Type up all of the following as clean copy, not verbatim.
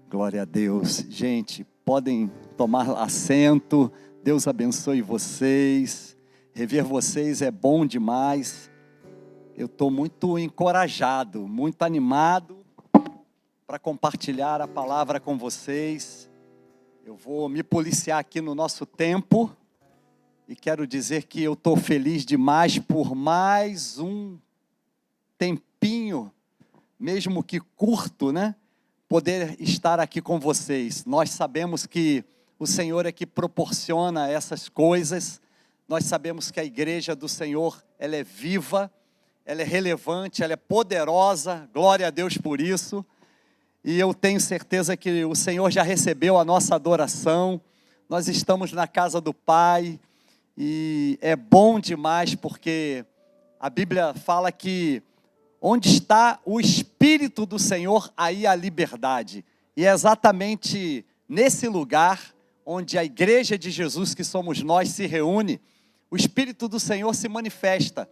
Glória a Deus. Gente, podem tomar assento. Deus abençoe vocês. Rever vocês é bom demais. Eu estou muito encorajado, muito animado para compartilhar a palavra com vocês. Eu vou me policiar aqui no nosso tempo e quero dizer que eu estou feliz demais por mais um tempinho, mesmo que curto, né? Poder estar aqui com vocês. Nós sabemos que o Senhor é que proporciona essas coisas. Nós sabemos que a igreja do Senhor, ela é viva, ela é relevante, ela é poderosa. Glória a Deus por isso. E eu tenho certeza que o Senhor já recebeu a nossa adoração. Nós estamos na casa do Pai e é bom demais porque a Bíblia fala que onde está o Espírito do Senhor, aí há liberdade. E é exatamente nesse lugar onde a igreja de Jesus, que somos nós, se reúne, o Espírito do Senhor se manifesta.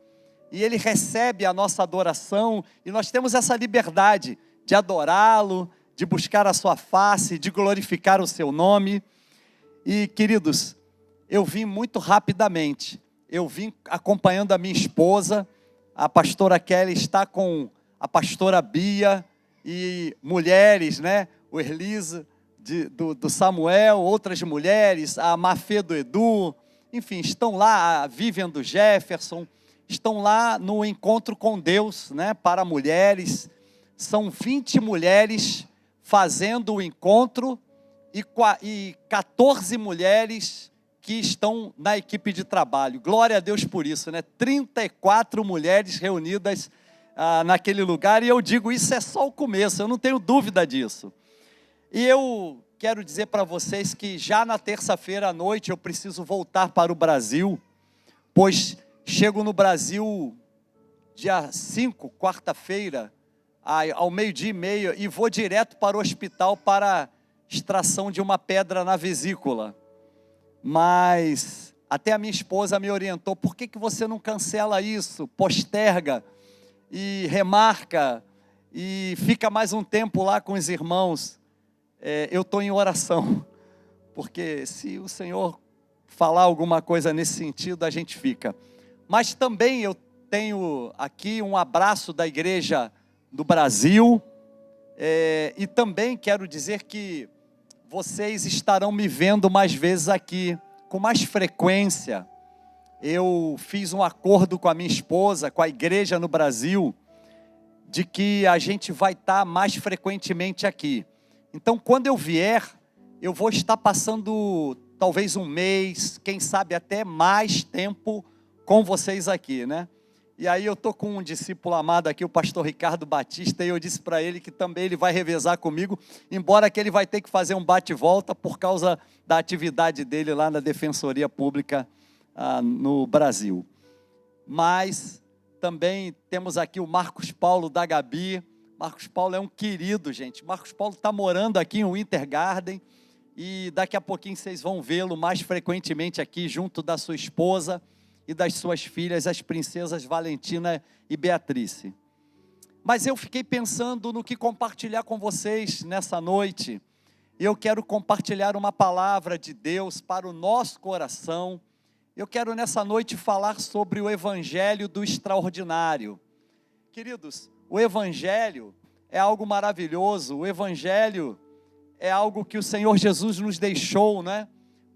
E Ele recebe a nossa adoração, e nós temos essa liberdade de adorá-lo, de buscar a sua face, de glorificar o seu nome. E, queridos, eu vim muito rapidamente. Eu vim acompanhando a minha esposa. A pastora Kelly está com a pastora Bia e mulheres, né? O Erlise do Samuel, outras mulheres, a Mafê do Edu, enfim, estão lá, a Vivian do Jefferson, estão lá no encontro com Deus, né? Para mulheres. São 20 mulheres fazendo o encontro e 14 mulheres que estão na equipe de trabalho. Glória a Deus por isso, né? 34 mulheres reunidas naquele lugar, e eu digo, isso é só o começo, eu não tenho dúvida disso. E eu quero dizer para vocês que já na terça-feira à noite eu preciso voltar para o Brasil, pois chego no Brasil dia 5, quarta-feira, ao 12:30, e vou direto para o hospital para extração de uma pedra na vesícula. Mas até a minha esposa me orientou, por que você não cancela isso, posterga e remarca e fica mais um tempo lá com os irmãos? Eu estou em oração, porque se o Senhor falar alguma coisa nesse sentido, a gente fica. Mas também eu tenho aqui um abraço da igreja do Brasil, e também quero dizer que vocês estarão me vendo mais vezes aqui, com mais frequência. Eu fiz um acordo com a minha esposa, com a igreja no Brasil, de que a gente vai estar mais frequentemente aqui. Então, quando eu vier, eu vou estar passando talvez um mês, quem sabe até mais tempo com vocês aqui, né? E aí eu estou com um discípulo amado aqui, o pastor Ricardo Batista, e eu disse para ele que também ele vai revezar comigo, embora que ele vai ter que fazer um bate-volta por causa da atividade dele lá na Defensoria Pública no Brasil. Mas também temos aqui o Marcos Paulo da Gabi. Marcos Paulo é um querido, gente. Marcos Paulo está morando aqui em Winter Garden, e daqui a pouquinho vocês vão vê-lo mais frequentemente aqui, junto da sua esposa e das suas filhas, as princesas Valentina e Beatrice. Mas eu fiquei pensando no que compartilhar com vocês nessa noite. Eu quero compartilhar uma palavra de Deus para o nosso coração. Eu quero nessa noite falar sobre o Evangelho do Extraordinário. Queridos, o Evangelho é algo maravilhoso. O Evangelho é algo que o Senhor Jesus nos deixou, né?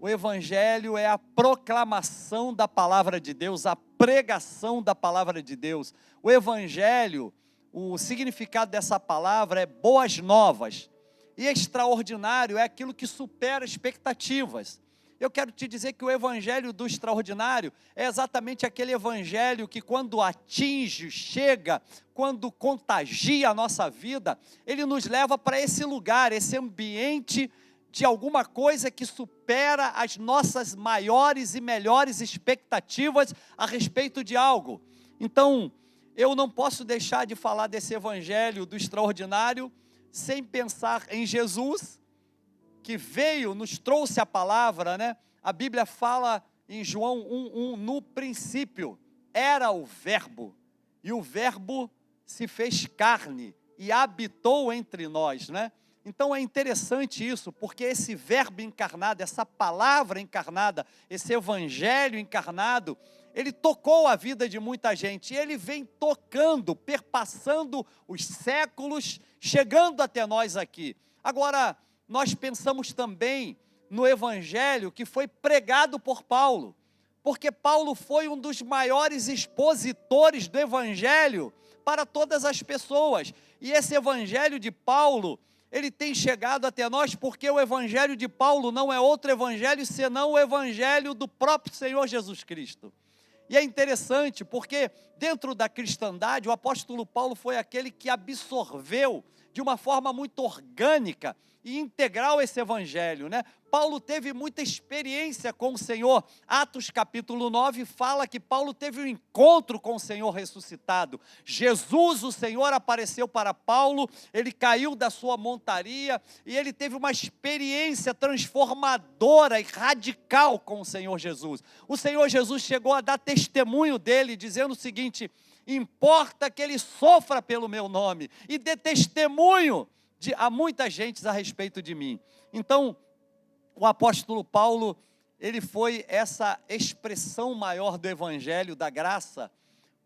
O Evangelho é a proclamação da palavra de Deus, a pregação da palavra de Deus. O Evangelho, o significado dessa palavra é boas novas. E extraordinário é aquilo que supera expectativas. Eu quero te dizer que o Evangelho do extraordinário é exatamente aquele Evangelho que quando atinge, chega, quando contagia a nossa vida, ele nos leva para esse lugar, esse ambiente de alguma coisa que supera as nossas maiores e melhores expectativas a respeito de algo. Então, eu não posso deixar de falar desse Evangelho do extraordinário sem pensar em Jesus, que veio, nos trouxe a palavra, né? A Bíblia fala em João 1:1, no princípio era o Verbo, e o Verbo se fez carne e habitou entre nós, né? Então é interessante isso, porque esse verbo encarnado, essa palavra encarnada, esse evangelho encarnado, ele tocou a vida de muita gente, e ele vem tocando, perpassando os séculos, chegando até nós aqui. Agora, nós pensamos também no evangelho que foi pregado por Paulo, porque Paulo foi um dos maiores expositores do evangelho para todas as pessoas, e esse evangelho de Paulo, ele tem chegado até nós porque o evangelho de Paulo não é outro evangelho senão o evangelho do próprio Senhor Jesus Cristo. E é interessante porque dentro da cristandade o apóstolo Paulo foi aquele que absorveu de uma forma muito orgânica e integral esse evangelho, né? Paulo teve muita experiência com o Senhor. Atos capítulo 9 fala que Paulo teve um encontro com o Senhor ressuscitado. Jesus, o Senhor, apareceu para Paulo, ele caiu da sua montaria e ele teve uma experiência transformadora e radical com o Senhor Jesus. O Senhor Jesus chegou a dar testemunho dele, dizendo o seguinte: importa que ele sofra pelo meu nome e dê testemunho a muita gente a respeito de mim. Então, o apóstolo Paulo, ele foi essa expressão maior do evangelho, da graça,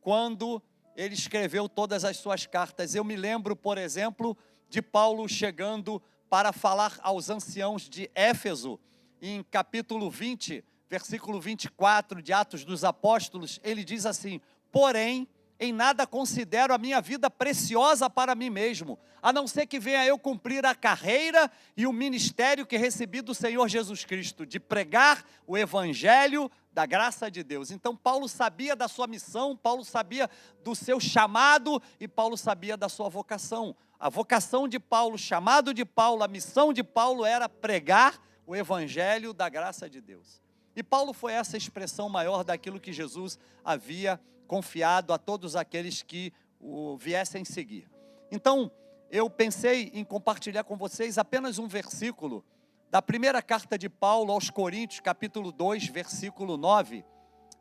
quando ele escreveu todas as suas cartas. Eu me lembro, por exemplo, de Paulo chegando para falar aos anciãos de Éfeso, em capítulo 20, versículo 24 de Atos dos Apóstolos, ele diz assim: porém, em nada considero a minha vida preciosa para mim mesmo, a não ser que venha eu cumprir a carreira e o ministério que recebi do Senhor Jesus Cristo, de pregar o evangelho da graça de Deus. Então Paulo sabia da sua missão, Paulo sabia do seu chamado e Paulo sabia da sua vocação. A vocação de Paulo, o chamado de Paulo, a missão de Paulo era pregar o evangelho da graça de Deus. E Paulo foi essa expressão maior daquilo que Jesus havia confiado a todos aqueles que o viessem seguir. Então, eu pensei em compartilhar com vocês apenas um versículo da primeira carta de Paulo aos Coríntios, capítulo 2, versículo 9.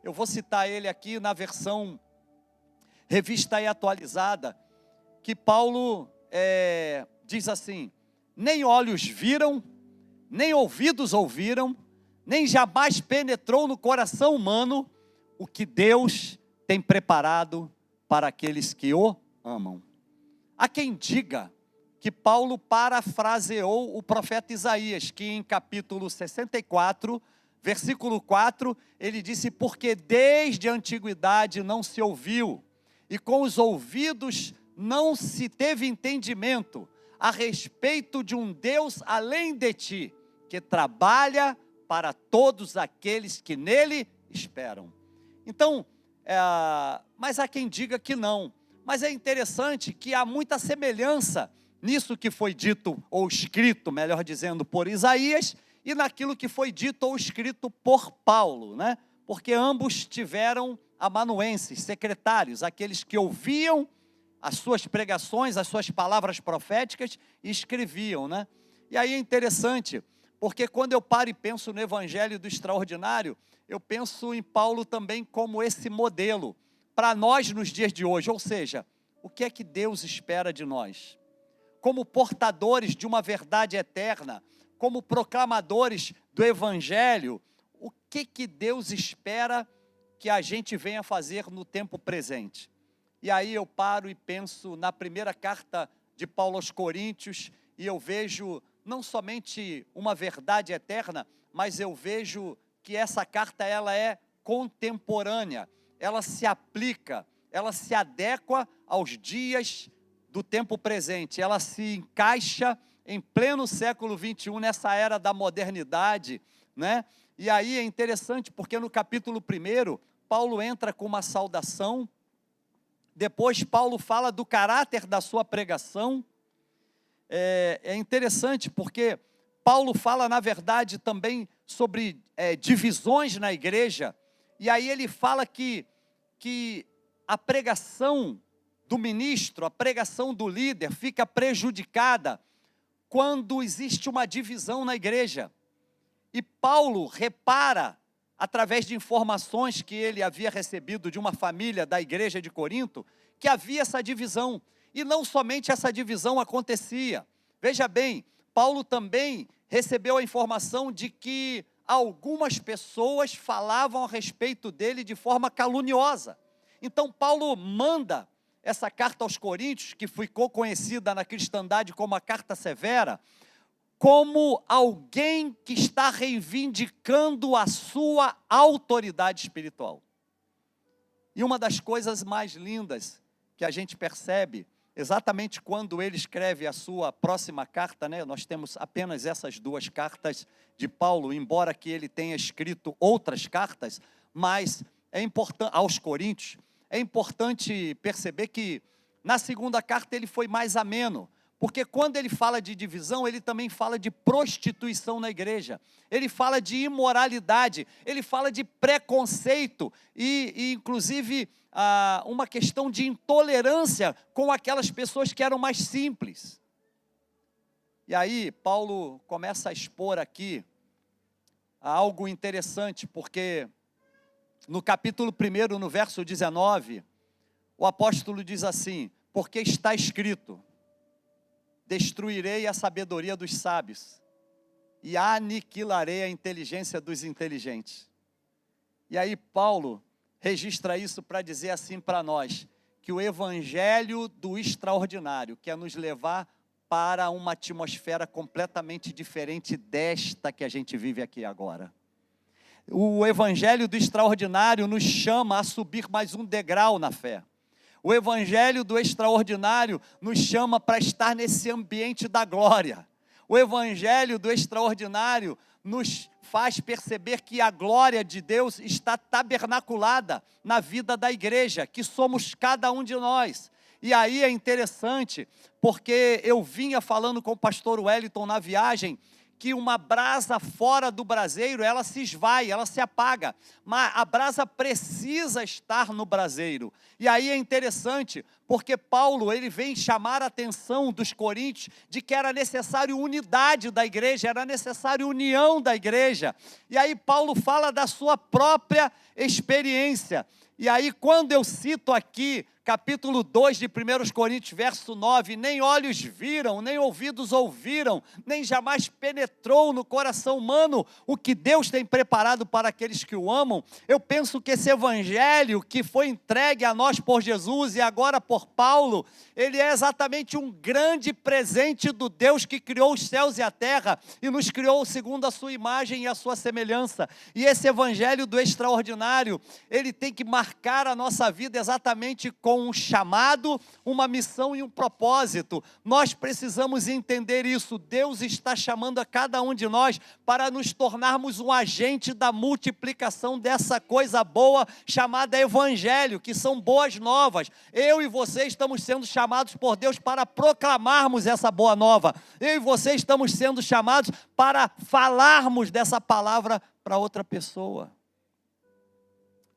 Eu vou citar ele aqui na versão revista e atualizada, que Paulo diz assim: nem olhos viram, nem ouvidos ouviram, nem jamais penetrou no coração humano o que Deus tem preparado para aqueles que o amam. Há quem diga que Paulo parafraseou o profeta Isaías, que em capítulo 64, versículo 4, ele disse: porque desde a antiguidade não se ouviu, e com os ouvidos não se teve entendimento a respeito de um Deus além de ti, que trabalha para todos aqueles que nele esperam. Então, mas há quem diga que não. Mas é interessante que há muita semelhança nisso que foi dito ou escrito, melhor dizendo, por Isaías, e naquilo que foi dito ou escrito por Paulo, né? Porque ambos tiveram amanuenses, secretários, aqueles que ouviam as suas pregações, as suas palavras proféticas e escreviam, né? E aí é interessante, porque quando eu paro e penso no evangelho do extraordinário, eu penso em Paulo também como esse modelo para nós nos dias de hoje. Ou seja, o que é que Deus espera de nós? Como portadores de uma verdade eterna, como proclamadores do evangelho, o que Deus espera que a gente venha fazer no tempo presente? E aí eu paro e penso na primeira carta de Paulo aos Coríntios, e eu vejo não somente uma verdade eterna, mas eu vejo que essa carta ela é contemporânea, ela se aplica, ela se adequa aos dias do tempo presente, ela se encaixa em pleno século 21, nessa era da modernidade, né? E aí é interessante porque no capítulo 1, Paulo entra com uma saudação, depois Paulo fala do caráter da sua pregação. É interessante porque Paulo fala, na verdade, também sobre divisões na igreja, e aí ele fala que a pregação do ministro, a pregação do líder fica prejudicada quando existe uma divisão na igreja. E Paulo repara, através de informações que ele havia recebido de uma família da igreja de Corinto, que havia essa divisão. E não somente essa divisão acontecia, Veja bem, Paulo também recebeu a informação de que algumas pessoas falavam a respeito dele de forma caluniosa. Então Paulo manda essa carta aos Coríntios, que ficou conhecida na cristandade como a carta severa, como alguém que está reivindicando a sua autoridade espiritual. E uma das coisas mais lindas que a gente percebe, exatamente quando ele escreve a sua próxima carta, né? Nós temos apenas essas duas cartas de Paulo, embora que ele tenha escrito outras cartas, mas é importante, aos Coríntios, é importante perceber que na segunda carta ele foi mais ameno, porque quando ele fala de divisão, ele também fala de prostituição na igreja, ele fala de imoralidade, ele fala de preconceito e inclusive uma questão de intolerância com aquelas pessoas que eram mais simples. E aí Paulo começa a expor aqui algo interessante, porque no capítulo 1, no verso 19, o apóstolo diz assim: porque está escrito, destruirei a sabedoria dos sábios e aniquilarei a inteligência dos inteligentes. E aí Paulo registra isso para dizer assim para nós, que o evangelho do extraordinário quer nos levar para uma atmosfera completamente diferente desta que a gente vive aqui agora. O evangelho do extraordinário nos chama a subir mais um degrau na fé. O evangelho do extraordinário nos chama para estar nesse ambiente da glória. O evangelho do extraordinário nos faz perceber que a glória de Deus está tabernaculada na vida da igreja, que somos cada um de nós. E aí é interessante, porque eu vinha falando com o pastor Wellington na viagem, que uma brasa fora do braseiro, ela se esvai, ela se apaga, mas a brasa precisa estar no braseiro. E aí é interessante, porque Paulo, ele vem chamar a atenção dos coríntios, de que era necessário unidade da igreja, era necessário união da igreja. E aí Paulo fala da sua própria experiência. E aí quando eu cito aqui, capítulo 2 de 1 Coríntios, verso 9, nem olhos viram, nem ouvidos ouviram, nem jamais penetrou no coração humano o que Deus tem preparado para aqueles que o amam. Eu penso que esse evangelho que foi entregue a nós por Jesus e agora por Paulo, ele é exatamente um grande presente do Deus que criou os céus e a terra e nos criou segundo a sua imagem e a sua semelhança. E esse evangelho do extraordinário, ele tem que marcar a nossa vida exatamente com um chamado, uma missão e um propósito. Nós precisamos entender isso. Deus está chamando a cada um de nós para nos tornarmos um agente da multiplicação dessa coisa boa chamada evangelho, que são boas novas. Eu e você estamos sendo chamados por Deus para proclamarmos essa boa nova. Eu e você estamos sendo chamados para falarmos dessa palavra para outra pessoa.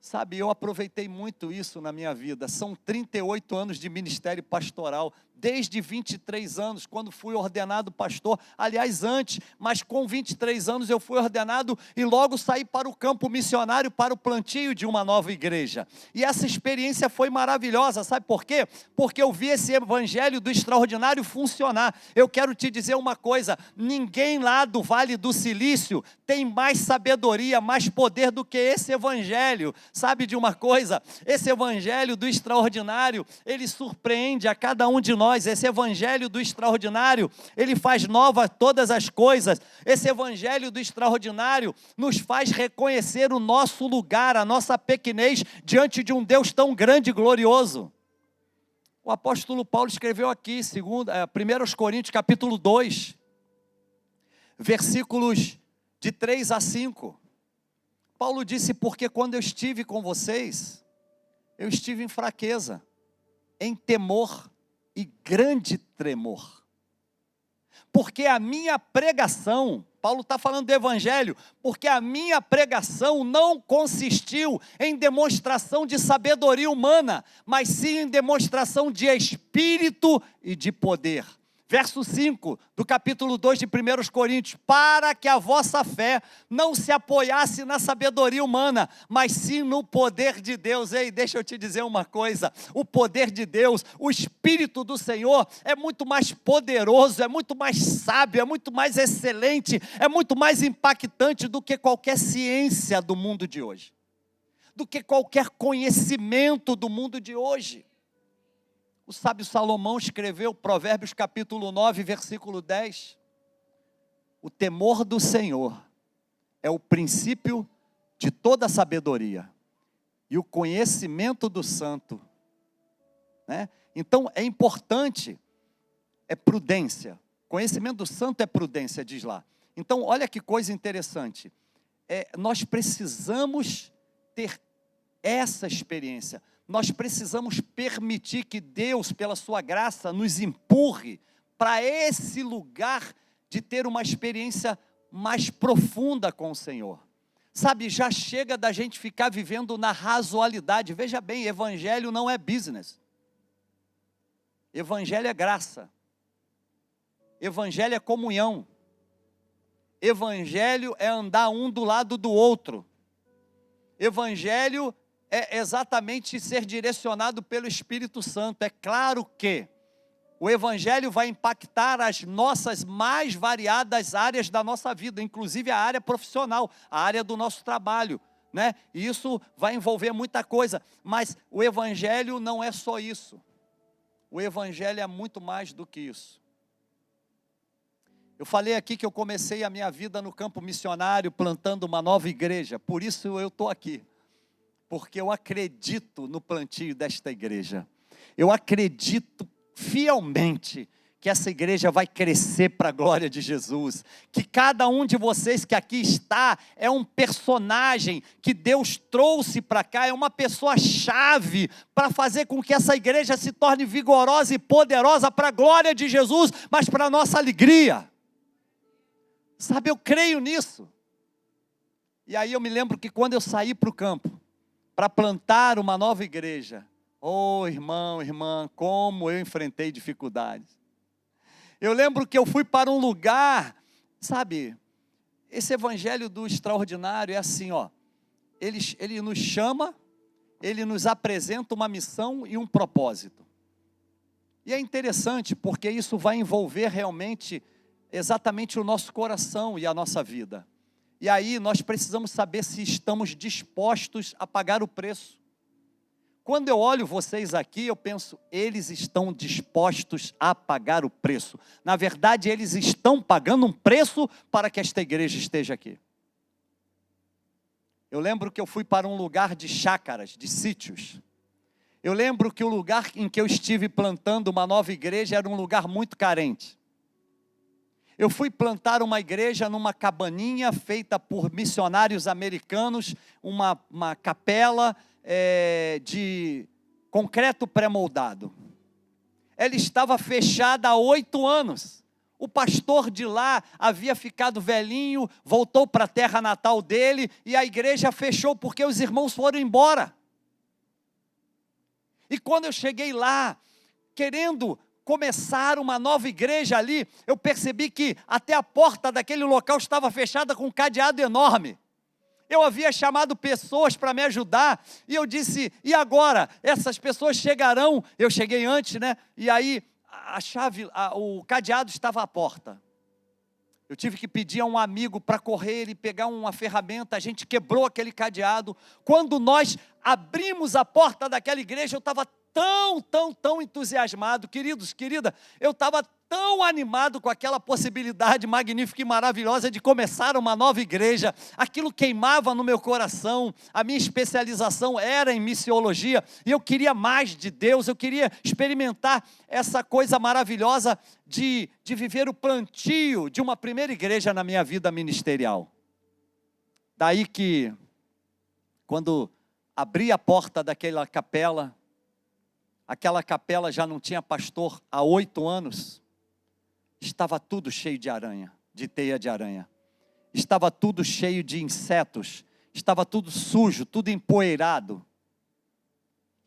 Sabe, eu aproveitei muito isso na minha vida. São 38 anos de ministério pastoral, desde 23 anos, quando fui ordenado pastor, aliás antes, mas com 23 anos eu fui ordenado e logo saí para o campo missionário, para o plantio de uma nova igreja. E essa experiência foi maravilhosa, sabe por quê? Porque eu vi esse evangelho do extraordinário funcionar. Eu quero te dizer uma coisa, ninguém lá do Vale do Silício tem mais sabedoria, mais poder do que esse evangelho. Sabe de uma coisa? Esse evangelho do extraordinário, ele surpreende a cada um de nós. Esse evangelho do extraordinário, ele faz nova todas as coisas. Esse evangelho do extraordinário nos faz reconhecer o nosso lugar, a nossa pequenez diante de um Deus tão grande e glorioso. O apóstolo Paulo escreveu aqui, 1 Coríntios capítulo 2, versículos de 3 a 5. Paulo disse, porque quando eu estive com vocês, eu estive em fraqueza, em temor e grande tremor. Porque a minha pregação, Paulo está falando do evangelho, porque a minha pregação não consistiu em demonstração de sabedoria humana, mas sim em demonstração de espírito e de poder. Verso 5 do capítulo 2 de 1 Coríntios: para que a vossa fé não se apoiasse na sabedoria humana, mas sim no poder de Deus. Ei, deixa eu te dizer uma coisa: o poder de Deus, o Espírito do Senhor é muito mais poderoso, é muito mais sábio, é muito mais excelente, é muito mais impactante do que qualquer ciência do mundo de hoje, do que qualquer conhecimento do mundo de hoje. O sábio Salomão escreveu, Provérbios capítulo 9, versículo 10. O temor do Senhor é o princípio de toda sabedoria, e o conhecimento do santo, né? Então é importante, é prudência. Conhecimento do santo é prudência, diz lá. Então olha que coisa interessante. Nós precisamos ter essa experiência. Nós precisamos permitir que Deus, pela sua graça, nos empurre para esse lugar de ter uma experiência mais profunda com o Senhor. Sabe, já chega da gente ficar vivendo na razoalidade. Veja bem, evangelho não é business. Evangelho é graça. Evangelho é comunhão. Evangelho é andar um do lado do outro. Evangelho é exatamente ser direcionado pelo Espírito Santo. É claro que o Evangelho vai impactar as nossas mais variadas áreas da nossa vida, inclusive a área profissional, a área do nosso trabalho, né? E isso vai envolver muita coisa, mas o Evangelho não é só isso. O Evangelho é muito mais do que isso. Eu falei aqui que eu comecei a minha vida no campo missionário, plantando uma nova igreja, por isso eu estou aqui. Porque eu acredito no plantio desta igreja. Eu acredito fielmente que essa igreja vai crescer para a glória de Jesus. Que cada um de vocês que aqui está é um personagem que Deus trouxe para cá, é uma pessoa-chave para fazer com que essa igreja se torne vigorosa e poderosa para a glória de Jesus, mas para a nossa alegria. Sabe, eu creio nisso. E aí eu me lembro que quando eu saí para o campo, para plantar uma nova igreja, oh irmão, irmã, como eu enfrentei dificuldades. Eu lembro que eu fui para um lugar, sabe, esse evangelho do extraordinário é assim, ó, ele nos chama, ele nos apresenta uma missão e um propósito. E é interessante porque isso vai envolver realmente, exatamente o nosso coração e a nossa vida. E aí nós precisamos saber se estamos dispostos a pagar o preço. Quando eu olho vocês aqui, eu penso, eles estão dispostos a pagar o preço. Na verdade, eles estão pagando um preço para que esta igreja esteja aqui. Eu lembro que eu fui para um lugar de chácaras, de sítios. Eu lembro que o lugar em que eu estive plantando uma nova igreja era um lugar muito carente. Eu fui plantar uma igreja numa cabaninha feita por missionários americanos, uma capela de concreto pré-moldado. Ela estava fechada há 8 anos. O pastor de lá havia ficado velhinho, voltou para a terra natal dele, e a igreja fechou porque os irmãos foram embora. E quando eu cheguei lá, querendo começar uma nova igreja ali, eu percebi que até a porta daquele local estava fechada com um cadeado enorme. Eu havia chamado pessoas para me ajudar, e eu disse, e agora? Essas pessoas chegarão, eu cheguei antes, né? E aí a chave, o cadeado estava à porta. Eu tive que pedir a um amigo para correr e pegar uma ferramenta, a gente quebrou aquele cadeado. Quando nós abrimos a porta daquela igreja, eu estava tão entusiasmado, queridos, querida, eu estava tão animado com aquela possibilidade magnífica e maravilhosa de começar uma nova igreja. Aquilo queimava no meu coração. A minha especialização era em missiologia, e eu queria mais de Deus, eu queria experimentar essa coisa maravilhosa de viver o plantio de uma primeira igreja na minha vida ministerial. Daí que, quando abri a porta daquela capela, aquela capela já não tinha pastor há 8 anos, estava tudo cheio de aranha, de teia de aranha, estava tudo cheio de insetos, estava tudo sujo, tudo empoeirado.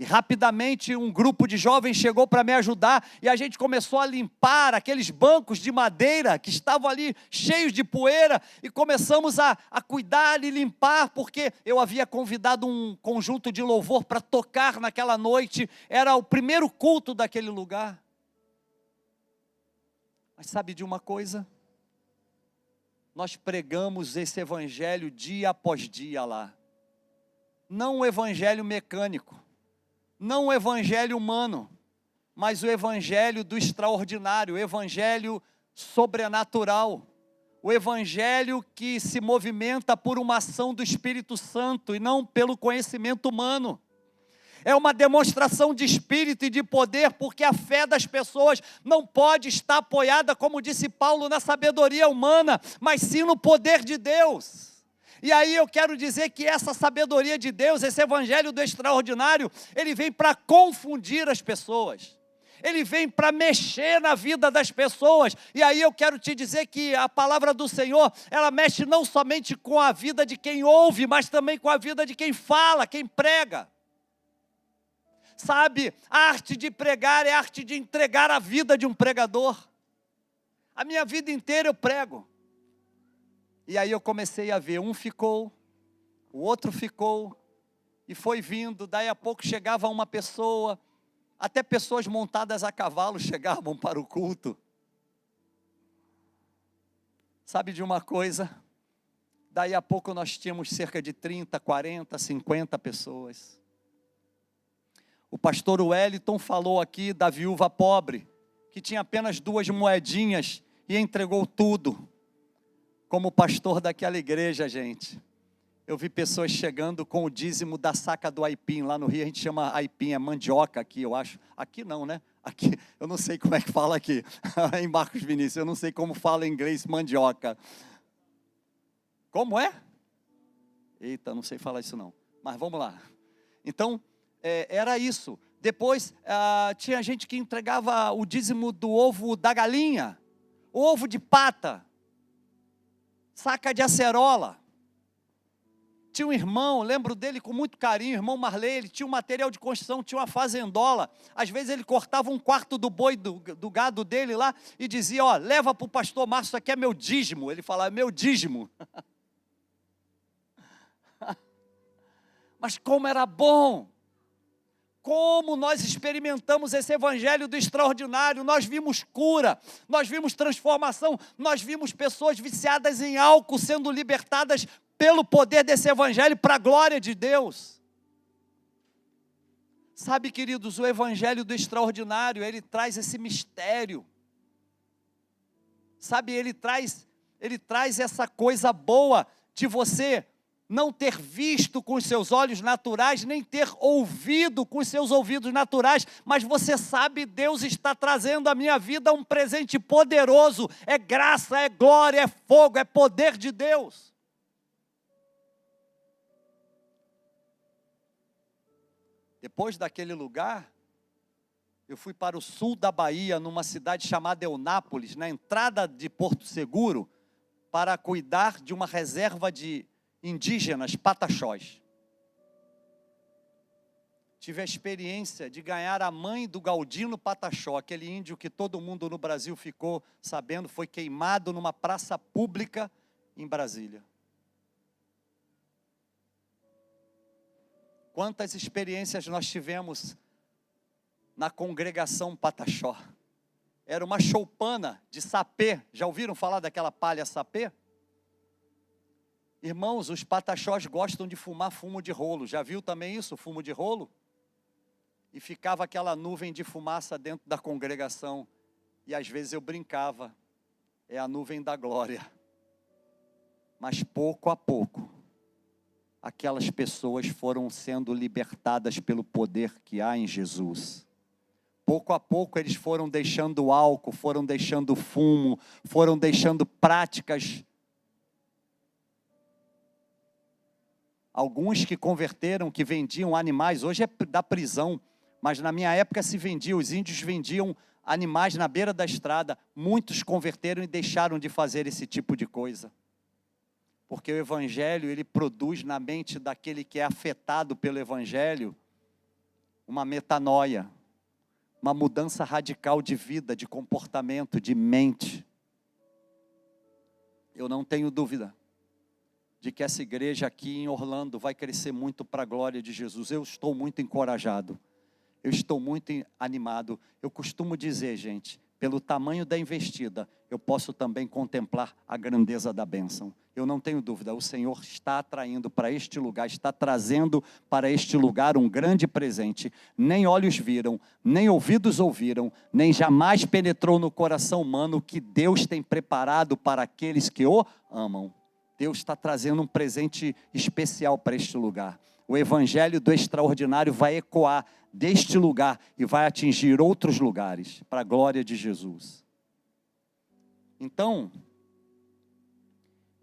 E rapidamente um grupo de jovens chegou para me ajudar e a gente começou a limpar aqueles bancos de madeira que estavam ali cheios de poeira e começamos a cuidar e limpar, porque eu havia convidado um conjunto de louvor para tocar naquela noite, era o primeiro culto daquele lugar. Mas sabe de uma coisa? Nós pregamos esse evangelho dia após dia lá. Não o evangelho mecânico, não o evangelho humano, mas o evangelho do extraordinário, o evangelho sobrenatural, o evangelho que se movimenta por uma ação do Espírito Santo e não pelo conhecimento humano. É uma demonstração de espírito e de poder, porque a fé das pessoas não pode estar apoiada, como disse Paulo, na sabedoria humana, mas sim no poder de Deus. E aí eu quero dizer que essa sabedoria de Deus, esse evangelho do extraordinário, ele vem para confundir as pessoas. Ele vem para mexer na vida das pessoas. E aí eu quero te dizer que a palavra do Senhor, ela mexe não somente com a vida de quem ouve, mas também com a vida de quem fala, quem prega. Sabe, a arte de pregar é a arte de entregar a vida de um pregador. A minha vida inteira eu prego. E aí eu comecei a ver, um ficou, o outro ficou, e foi vindo, daí a pouco chegava uma pessoa, até pessoas montadas a cavalo chegavam para o culto. Sabe de uma coisa? Daí a pouco nós tínhamos cerca de 30, 40, 50 pessoas. O pastor Wellington falou aqui da viúva pobre, que tinha apenas 2 moedinhas e entregou tudo. Como pastor daquela igreja, gente, eu vi pessoas chegando com o dízimo da saca do aipim. Lá no Rio a gente chama aipim, é mandioca aqui, eu acho. Aqui não, né? Aqui, eu não sei como é que fala aqui. Em Marcos Vinícius, eu não sei como fala em inglês mandioca. Como é? Eita, não sei falar isso não. Mas vamos lá. Então, era isso. Depois, tinha gente que entregava o dízimo do ovo da galinha, o ovo de pata, saca de acerola. Tinha um irmão, lembro dele com muito carinho, o irmão Marley, ele tinha um material de construção, tinha uma fazendola. Às vezes ele cortava um quarto do boi, do gado dele lá, e dizia, ó, leva para o pastor Márcio, isso aqui é meu dízimo. Ele falava, é meu dízimo. Mas como era bom! Como nós experimentamos esse evangelho do extraordinário, nós vimos cura, nós vimos transformação, nós vimos pessoas viciadas em álcool sendo libertadas pelo poder desse evangelho para a glória de Deus. Sabe, queridos, o evangelho do extraordinário, ele traz esse mistério. Sabe, ele traz essa coisa boa de você não ter visto com os seus olhos naturais, nem ter ouvido com os seus ouvidos naturais, mas você sabe, Deus está trazendo à minha vida um presente poderoso, é graça, é glória, é fogo, é poder de Deus. Depois daquele lugar, eu fui para o sul da Bahia, numa cidade chamada Eunápolis, na entrada de Porto Seguro, para cuidar de uma reserva de indígenas pataxós. Tive a experiência de ganhar a mãe do Galdino Pataxó, aquele índio que todo mundo no Brasil ficou sabendo, foi queimado numa praça pública em Brasília. Quantas experiências nós tivemos na congregação Pataxó. Era uma choupana de sapê. Já ouviram falar daquela palha sapê? Irmãos, os pataxós gostam de fumar fumo de rolo. Já viu também isso, fumo de rolo? E ficava aquela nuvem de fumaça dentro da congregação. E às vezes eu brincava, é a nuvem da glória. Mas pouco a pouco, aquelas pessoas foram sendo libertadas pelo poder que há em Jesus. Pouco a pouco eles foram deixando o álcool, foram deixando o fumo, foram deixando práticas. Alguns que converteram, que vendiam animais, hoje é da prisão, mas na minha época se vendia, os índios vendiam animais na beira da estrada. Muitos converteram e deixaram de fazer esse tipo de coisa. Porque o evangelho, ele produz na mente daquele que é afetado pelo evangelho, uma metanoia, uma mudança radical de vida, de comportamento, de mente. Eu não tenho dúvida de que essa igreja aqui em Orlando vai crescer muito para a glória de Jesus. Eu estou muito encorajado, eu estou muito animado. Eu costumo dizer, gente, pelo tamanho da investida, eu posso também contemplar a grandeza da bênção. Eu não tenho dúvida, o Senhor está atraindo para este lugar, está trazendo para este lugar um grande presente. Nem olhos viram, nem ouvidos ouviram, nem jamais penetrou no coração humano o que Deus tem preparado para aqueles que o amam. Deus está trazendo um presente especial para este lugar. O evangelho do extraordinário vai ecoar deste lugar e vai atingir outros lugares, para a glória de Jesus. Então,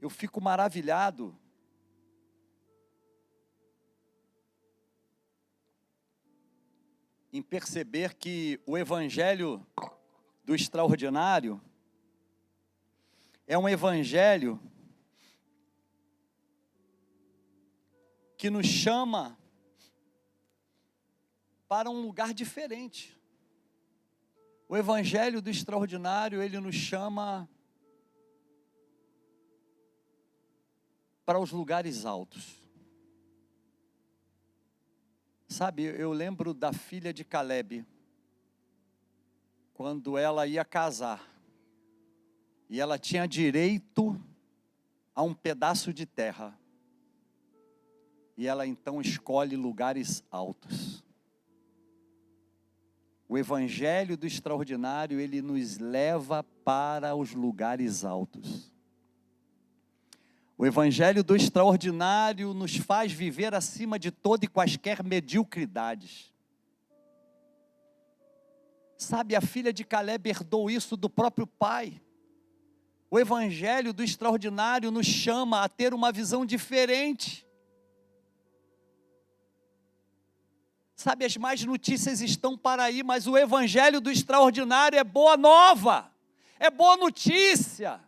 eu fico maravilhado em perceber que o evangelho do extraordinário é um evangelho que nos chama para um lugar diferente. O evangelho do extraordinário, ele nos chama para os lugares altos. Sabe, eu lembro da filha de Caleb, quando ela ia casar, e ela tinha direito a um pedaço de terra, e ela então escolhe lugares altos. O evangelho do extraordinário, ele nos leva para os lugares altos. O evangelho do extraordinário nos faz viver acima de toda e quaisquer mediocridades. Sabe, a filha de Caleb herdou isso do próprio pai. O evangelho do extraordinário nos chama a ter uma visão diferente. Sabe, as más notícias estão para aí, mas o evangelho do extraordinário é boa nova, é boa notícia.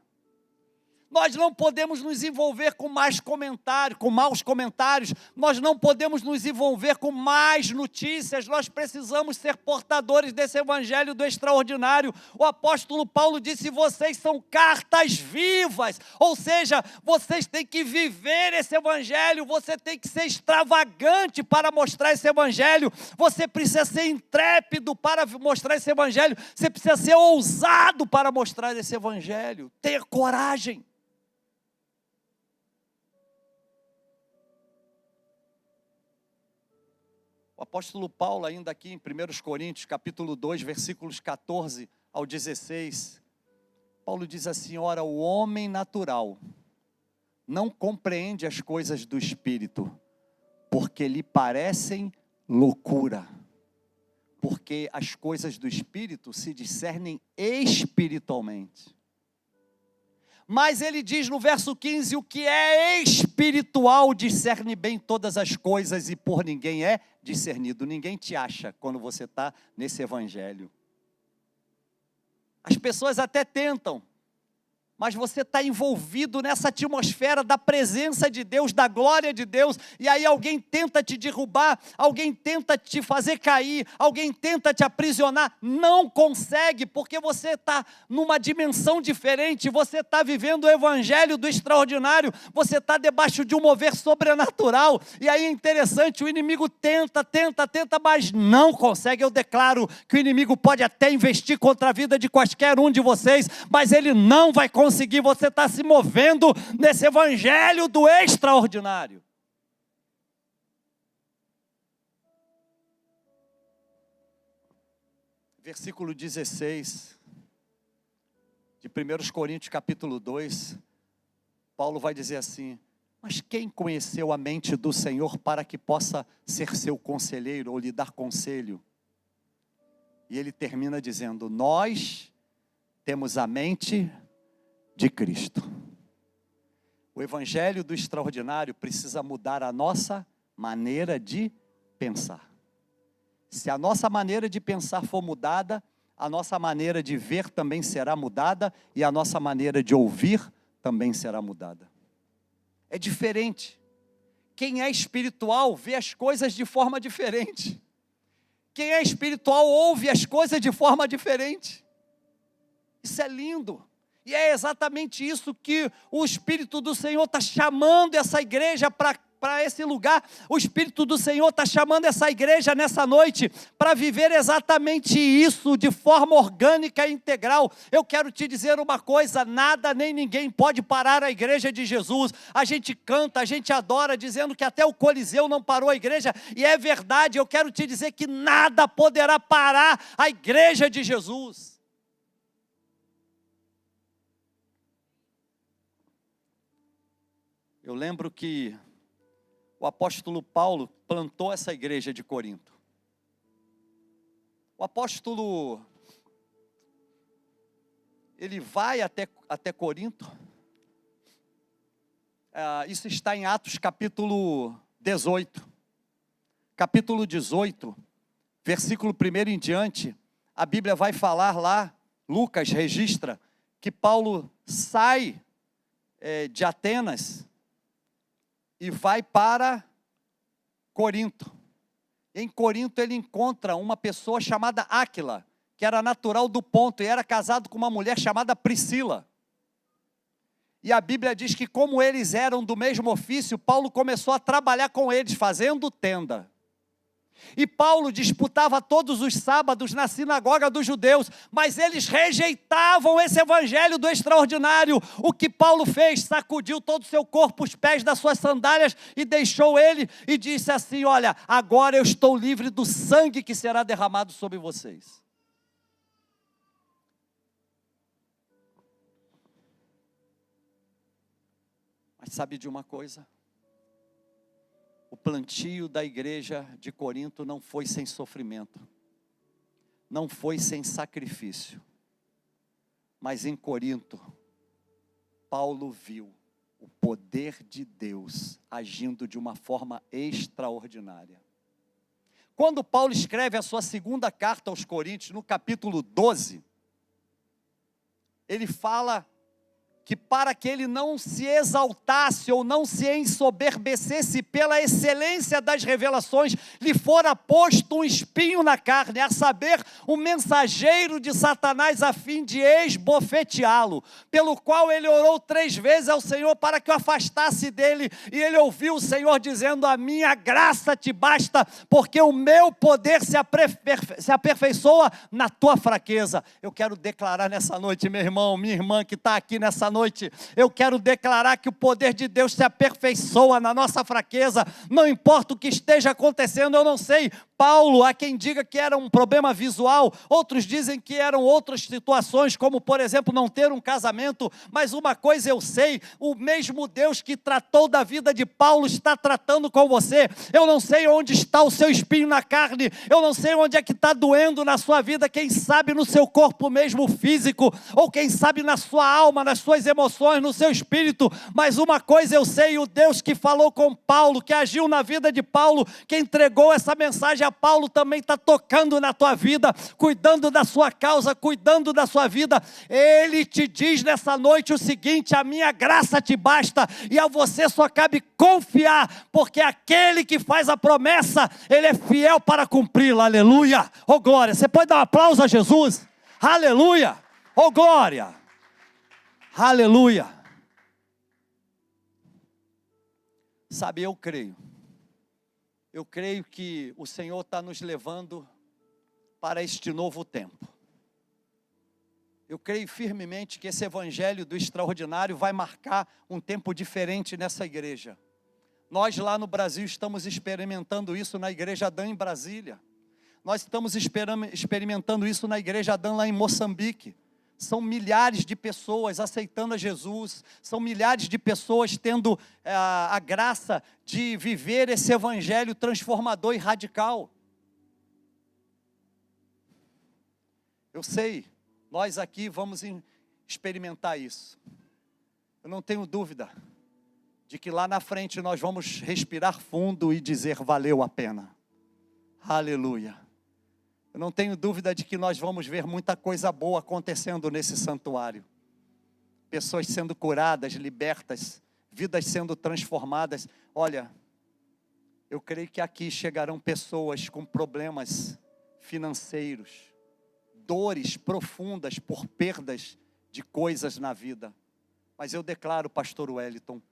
Nós não podemos nos envolver com maus comentários, nós não podemos nos envolver com más notícias, nós precisamos ser portadores desse evangelho do extraordinário. O apóstolo Paulo disse: vocês são cartas vivas, ou seja, vocês têm que viver esse evangelho, você tem que ser extravagante para mostrar esse evangelho, você precisa ser intrépido para mostrar esse evangelho, você precisa ser ousado para mostrar esse evangelho, ter coragem. O apóstolo Paulo, ainda aqui em 1 Coríntios, capítulo 2, versículos 14 ao 16, Paulo diz assim: ora, o homem natural não compreende as coisas do Espírito, porque lhe parecem loucura, porque as coisas do Espírito se discernem espiritualmente. Mas ele diz no verso 15, o que é espiritual discerne bem todas as coisas e por ninguém é discernido. Ninguém te acha quando você está nesse evangelho. As pessoas até tentam, mas você está envolvido nessa atmosfera da presença de Deus, da glória de Deus, e aí alguém tenta te derrubar, alguém tenta te fazer cair, alguém tenta te aprisionar, não consegue, porque você está numa dimensão diferente, você está vivendo o evangelho do extraordinário, você está debaixo de um mover sobrenatural, e aí é interessante, o inimigo tenta, mas não consegue. Eu declaro que o inimigo pode até investir contra a vida de quaisquer um de vocês, mas ele não vai conseguir. Você está se movendo nesse evangelho do extraordinário. Versículo 16 de 1 Coríntios capítulo 2, Paulo vai dizer assim: mas quem conheceu a mente do Senhor para que possa ser seu conselheiro ou lhe dar conselho? E ele termina dizendo: nós temos a mente de Cristo. O evangelho do extraordinário precisa mudar a nossa maneira de pensar. Se a nossa maneira de pensar for mudada, a nossa maneira de ver também será mudada e a nossa maneira de ouvir também será mudada. É diferente. Quem é espiritual vê as coisas de forma diferente. Quem é espiritual ouve as coisas de forma diferente. Isso é lindo. E é exatamente isso que o Espírito do Senhor está chamando essa igreja para esse lugar. O Espírito do Senhor está chamando essa igreja nessa noite para viver exatamente isso de forma orgânica e integral. Eu quero te dizer uma coisa: nada nem ninguém pode parar a igreja de Jesus. A gente canta, a gente adora, dizendo que até o Coliseu não parou a igreja, e é verdade. Eu quero te dizer que nada poderá parar a igreja de Jesus. Eu lembro que o apóstolo Paulo plantou essa igreja de Corinto. O apóstolo, ele vai até Corinto. Isso está em Atos capítulo 18. Capítulo 18, versículo 1 em diante, a Bíblia vai falar lá, Lucas registra, que Paulo sai de Atenas e vai para Corinto. Em Corinto ele encontra uma pessoa chamada Áquila, que era natural do Ponto, e era casado com uma mulher chamada Priscila. E a Bíblia diz que, como eles eram do mesmo ofício, Paulo começou a trabalhar com eles, fazendo tenda. E Paulo disputava todos os sábados na sinagoga dos judeus, mas eles rejeitavam esse evangelho do extraordinário. O que Paulo fez? Sacudiu todo o seu corpo, os pés das suas sandálias, e deixou ele, e disse assim: olha, agora eu estou livre do sangue que será derramado sobre vocês. Mas sabe de uma coisa? O plantio da igreja de Corinto não foi sem sofrimento, não foi sem sacrifício, mas em Corinto, Paulo viu o poder de Deus agindo de uma forma extraordinária. Quando Paulo escreve a sua segunda carta aos Coríntios, no capítulo 12, ele fala que para que ele não se exaltasse ou não se ensoberbecesse pela excelência das revelações, lhe fora posto um espinho na carne, a saber, um mensageiro de Satanás, a fim de esbofeteá-lo, pelo qual ele orou 3 vezes ao Senhor para que o afastasse dele, e ele ouviu o Senhor dizendo: a minha graça te basta, porque o meu poder se aperfeiçoa na tua fraqueza. Eu quero declarar nessa noite, meu irmão, minha irmã que está aqui nessa noite, eu quero declarar que o poder de Deus se aperfeiçoa na nossa fraqueza, não importa o que esteja acontecendo. Eu não sei, Paulo, há quem diga que era um problema visual, outros dizem que eram outras situações, como por exemplo não ter um casamento, mas uma coisa eu sei: o mesmo Deus que tratou da vida de Paulo está tratando com você. Eu não sei onde está o seu espinho na carne, eu não sei onde é que está doendo na sua vida, quem sabe no seu corpo mesmo físico, ou quem sabe na sua alma, nas suas emoções, no seu espírito, mas uma coisa eu sei: o Deus que falou com Paulo, que agiu na vida de Paulo, que entregou essa mensagem a Paulo, também está tocando na tua vida, cuidando da sua causa, cuidando da sua vida. Ele te diz nessa noite o seguinte: a minha graça te basta, e a você só cabe confiar, porque aquele que faz a promessa, ele é fiel para cumpri-la. Aleluia, oh glória. Você pode dar um aplauso a Jesus? Aleluia, oh glória, aleluia. Sabe, eu creio que o Senhor está nos levando para este novo tempo. Eu creio firmemente que esse evangelho do extraordinário vai marcar um tempo diferente nessa igreja. Nós lá no Brasil estamos experimentando isso na Igreja Adã em Brasília. Nós estamos experimentando isso na Igreja Adã lá em Moçambique. São milhares de pessoas aceitando a Jesus, são milhares de pessoas tendo a graça de viver esse evangelho transformador e radical. Eu sei, nós aqui vamos experimentar isso. Eu não tenho dúvida de que lá na frente nós vamos respirar fundo e dizer: valeu a pena. Aleluia. Eu não tenho dúvida de que nós vamos ver muita coisa boa acontecendo nesse santuário. Pessoas sendo curadas, libertas, vidas sendo transformadas. Olha, eu creio que aqui chegarão pessoas com problemas financeiros, dores profundas por perdas de coisas na vida. Mas eu declaro, pastor Wellington,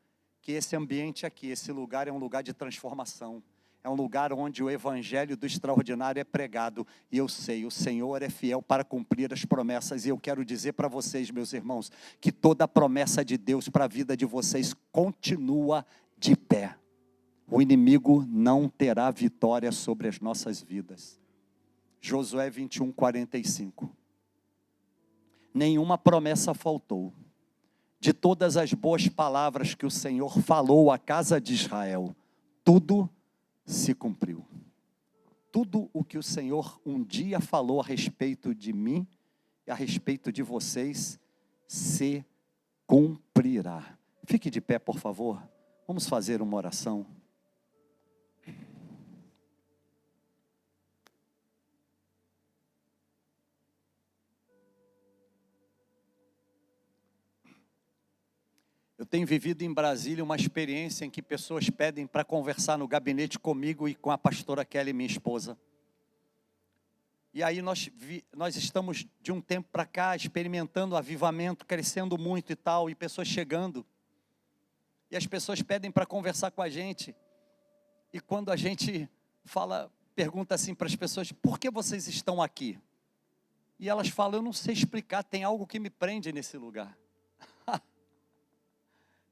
que esse ambiente aqui, esse lugar é um lugar de transformação. É um lugar onde o evangelho do extraordinário é pregado. E eu sei, o Senhor é fiel para cumprir as promessas. E eu quero dizer para vocês, meus irmãos, que toda a promessa de Deus para a vida de vocês continua de pé. O inimigo não terá vitória sobre as nossas vidas. Josué 21, 45. Nenhuma promessa faltou. De todas as boas palavras que o Senhor falou à casa de Israel, tudo se cumpriu. Tudo o que o Senhor um dia falou a respeito de mim e a respeito de vocês, se cumprirá. Fique de pé, por favor. Vamos fazer uma oração. Eu tenho vivido em Brasília uma experiência em que pessoas pedem para conversar no gabinete comigo e com a pastora Kelly, minha esposa. E aí nós estamos de um tempo para cá experimentando avivamento, crescendo muito e tal, e pessoas chegando. E as pessoas pedem para conversar com a gente. E quando a gente pergunta assim para as pessoas, por que vocês estão aqui? E elas falam, eu não sei explicar, tem algo que me prende nesse lugar.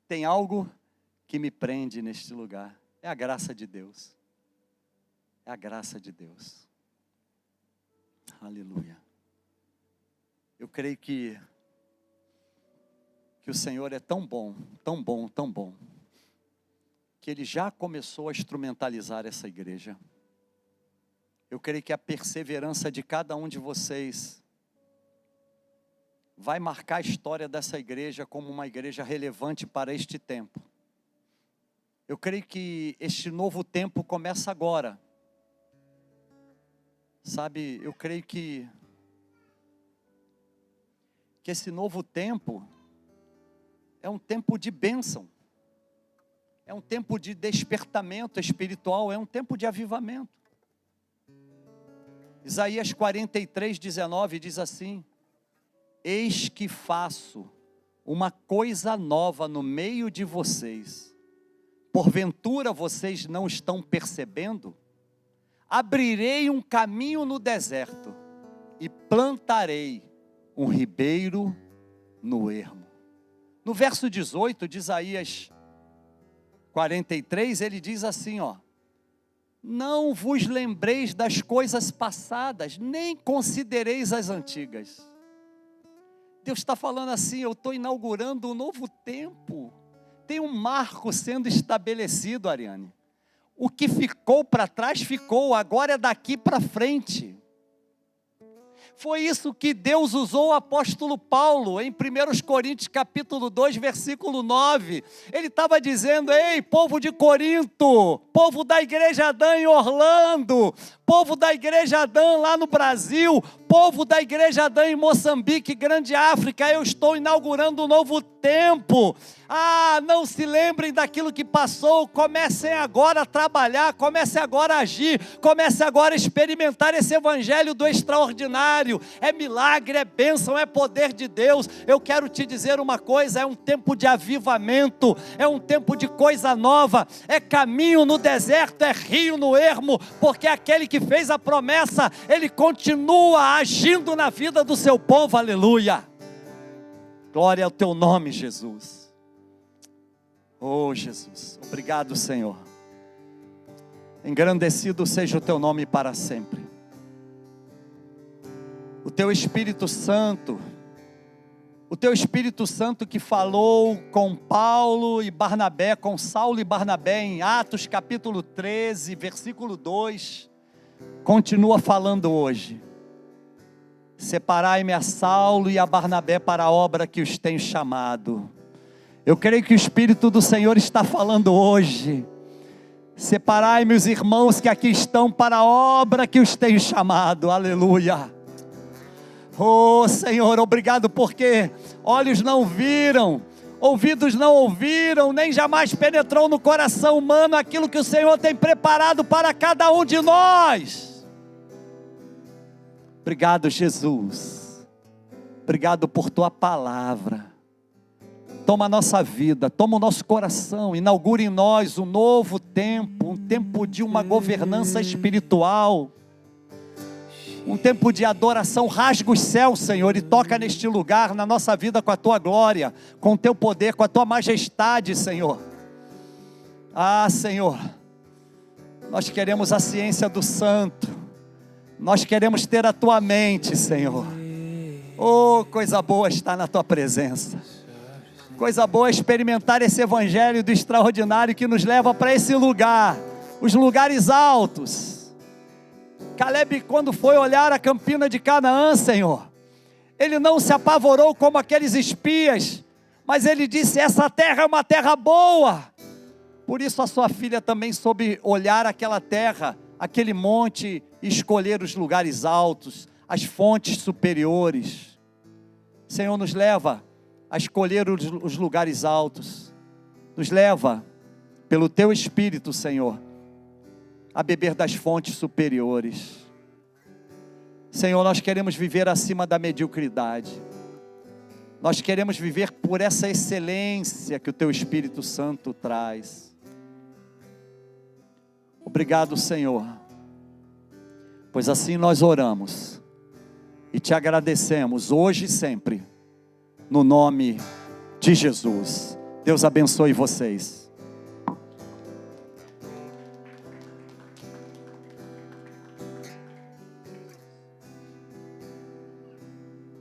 Tem algo que me prende neste lugar. É a graça de Deus. É a graça de Deus. Aleluia. Eu creio que o Senhor é tão bom, tão bom, tão bom, que Ele já começou a instrumentalizar essa igreja. Eu creio que a perseverança de cada um de vocês vai marcar a história dessa igreja como uma igreja relevante para este tempo. Eu creio que este novo tempo começa agora. Sabe, eu creio que esse novo tempo é um tempo de bênção. É um tempo de despertamento espiritual, é um tempo de avivamento. Isaías 43, 19 diz assim: eis que faço uma coisa nova no meio de vocês. Porventura vocês não estão percebendo? Abrirei um caminho no deserto e plantarei um ribeiro no ermo. No verso 18 de Isaías 43, ele diz assim, não vos lembreis das coisas passadas, nem considereis as antigas. Deus está falando assim, eu estou inaugurando um novo tempo. Tem um marco sendo estabelecido, Ariane. O que ficou para trás, ficou, agora é daqui para frente. Foi isso que Deus usou o apóstolo Paulo, em 1 Coríntios capítulo 2, versículo 9. Ele estava dizendo, ei, povo de Corinto, povo da igreja Adã em Orlando, povo da igreja Adã lá no Brasil, povo da igreja Adã em Moçambique, Grande África, eu estou inaugurando um novo tempo. Não se lembrem daquilo que passou, comecem agora a trabalhar, comecem agora a agir, comecem agora a experimentar esse evangelho do extraordinário. É milagre, é bênção, é poder de Deus. Eu quero te dizer uma coisa, é um tempo de avivamento, é um tempo de coisa nova, é caminho no deserto, é rio no ermo, porque aquele que fez a promessa, ele continua agindo na vida do seu povo, aleluia. Glória ao teu nome, Jesus. Oh, Jesus, obrigado, Senhor. Engrandecido seja o teu nome para sempre. O teu Espírito Santo, que falou com Paulo e Barnabé, com Saulo e Barnabé em Atos capítulo 13, versículo 2, continua falando hoje. Separai-me a Saulo e a Barnabé para a obra que os tenho chamado. Eu creio que o Espírito do Senhor está falando hoje. Separai, meus irmãos que aqui estão para a obra que os tenho chamado. Aleluia. Oh Senhor, obrigado porque olhos não viram, ouvidos não ouviram, nem jamais penetrou no coração humano aquilo que o Senhor tem preparado para cada um de nós. Obrigado, Jesus. Obrigado por tua palavra. Toma a nossa vida, toma o nosso coração, inaugura em nós um novo tempo, um tempo de uma governança espiritual, um tempo de adoração. Rasga os céus, Senhor, e toca neste lugar, na nossa vida, com a tua glória, com o teu poder, com a tua majestade, Senhor. Ah, Senhor, nós queremos a ciência do santo, nós queremos ter a tua mente, Senhor. Oh, coisa boa estar na tua presença. Coisa boa experimentar esse evangelho do extraordinário que nos leva para esse lugar, os lugares altos. Caleb, quando foi olhar a campina de Canaã, Senhor, ele não se apavorou como aqueles espias, mas ele disse: essa terra é uma terra boa. Por isso a sua filha também soube olhar aquela terra, aquele monte, e escolher os lugares altos, as fontes superiores. Senhor, nos leva a escolher os lugares altos, nos leva, pelo teu Espírito, Senhor, a beber das fontes superiores. Senhor, nós queremos viver acima da mediocridade, nós queremos viver por essa excelência que o teu Espírito Santo traz. Obrigado, Senhor, pois assim nós oramos e te agradecemos hoje e sempre, no nome de Jesus. Deus abençoe vocês.